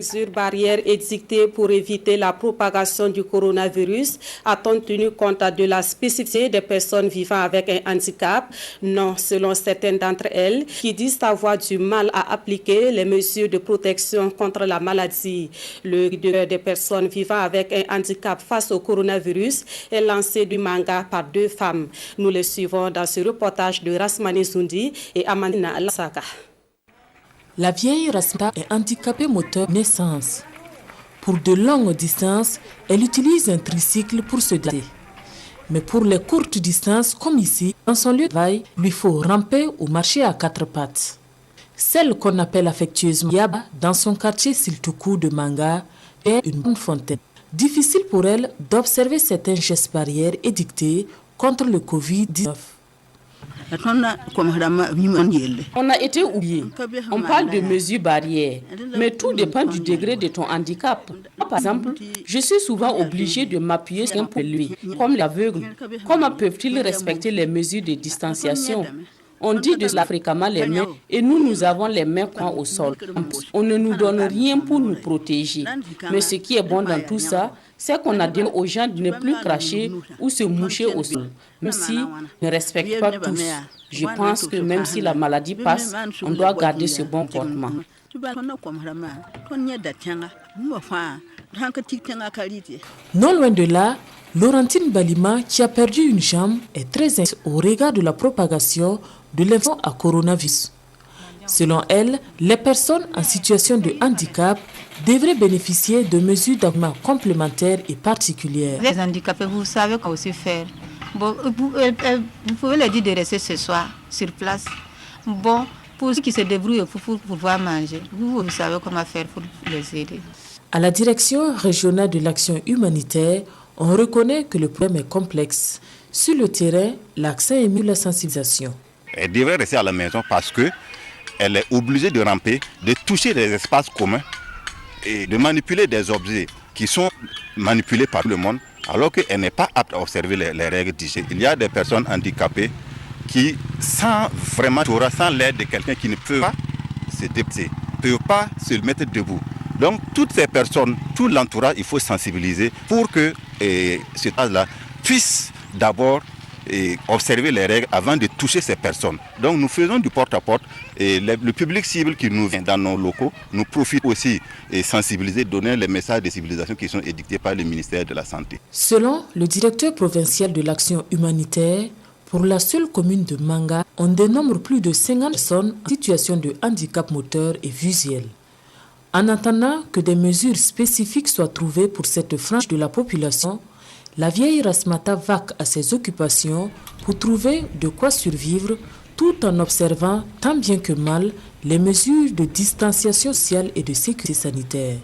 Mesures barrières édictées pour éviter la propagation du coronavirus, a-t-on tenu compte de la spécificité des personnes vivant avec un handicap? Non, selon certaines d'entre elles, qui disent avoir du mal à appliquer les mesures de protection contre la maladie. Le leader des personnes vivant avec un handicap face au coronavirus est lancé du manga par deux femmes. Nous les suivons dans ce reportage de Rasmani Zundi et Amandina Lasaka. La vieille Rasmata est handicapée moteur naissance. Pour de longues distances, elle utilise un tricycle pour se déplacer. Mais pour les courtes distances, comme ici, dans son lieu de travail, il lui faut ramper ou marcher à quatre pattes. Celle qu'on appelle affectueusement Yaba, dans son quartier Siltuku de Manga, est une bonne fontaine. Difficile pour elle d'observer certains gestes barrières édictés contre le Covid-19. On a été oublié. On parle de mesures barrières, mais tout dépend du degré de ton handicap. Moi, par exemple, je suis souvent obligée de m'appuyer sur un point élevé, comme l'aveugle. Comment peuvent-ils respecter les mesures de distanciation? On dit de cela fréquemment les mains et nous avons les mains coins au sol. On ne nous donne rien pour nous protéger. Mais ce qui est bon dans tout ça, c'est qu'on a dit aux gens de ne plus cracher ou se moucher au sol, même s'ils ne respectent pas tous. Je pense que même si la maladie passe, on doit garder ce bon comportement. Non loin de là, Laurentine Balima, qui a perdu une jambe, est très inquiète au regard de la propagation de l'infection à coronavirus. Selon elle, les personnes en situation de handicap devraient bénéficier de mesures d'accompagnement complémentaires et particulières. Les handicapés, vous savez quoi aussi faire. Bon, vous pouvez leur dire de rester ce soir sur place. Bon, pour ceux qui se débrouillent pour pouvoir manger, vous savez comment faire pour les aider. À la direction régionale de l'action humanitaire, on reconnaît que le problème est complexe. Sur le terrain, l'accent est mis sur la sensibilisation. Elle devrait rester à la maison parce qu'elle est obligée de ramper, de toucher les espaces communs et de manipuler des objets qui sont manipulés par tout le monde, alors qu'elle n'est pas apte à observer les règles d'hygiène. Il y a des personnes handicapées qui, sans l'aide de quelqu'un qui ne peut pas se déplacer, ne peut pas se mettre debout. Donc toutes ces personnes, tout l'entourage, il faut sensibiliser pour que cet âge-là puisse d'abord observer les règles avant de toucher ces personnes. Donc nous faisons du porte-à-porte et le public cible qui nous vient dans nos locaux nous profite aussi et sensibiliser, donner les messages de civilisation qui sont édictés par le ministère de la Santé. Selon le directeur provincial de l'action humanitaire, pour la seule commune de Manga, on dénombre plus de 50 personnes en situation de handicap moteur et visuel. En attendant que des mesures spécifiques soient trouvées pour cette frange de la population, la vieille Rasmata vaque à ses occupations pour trouver de quoi survivre tout en observant tant bien que mal les mesures de distanciation sociale et de sécurité sanitaire.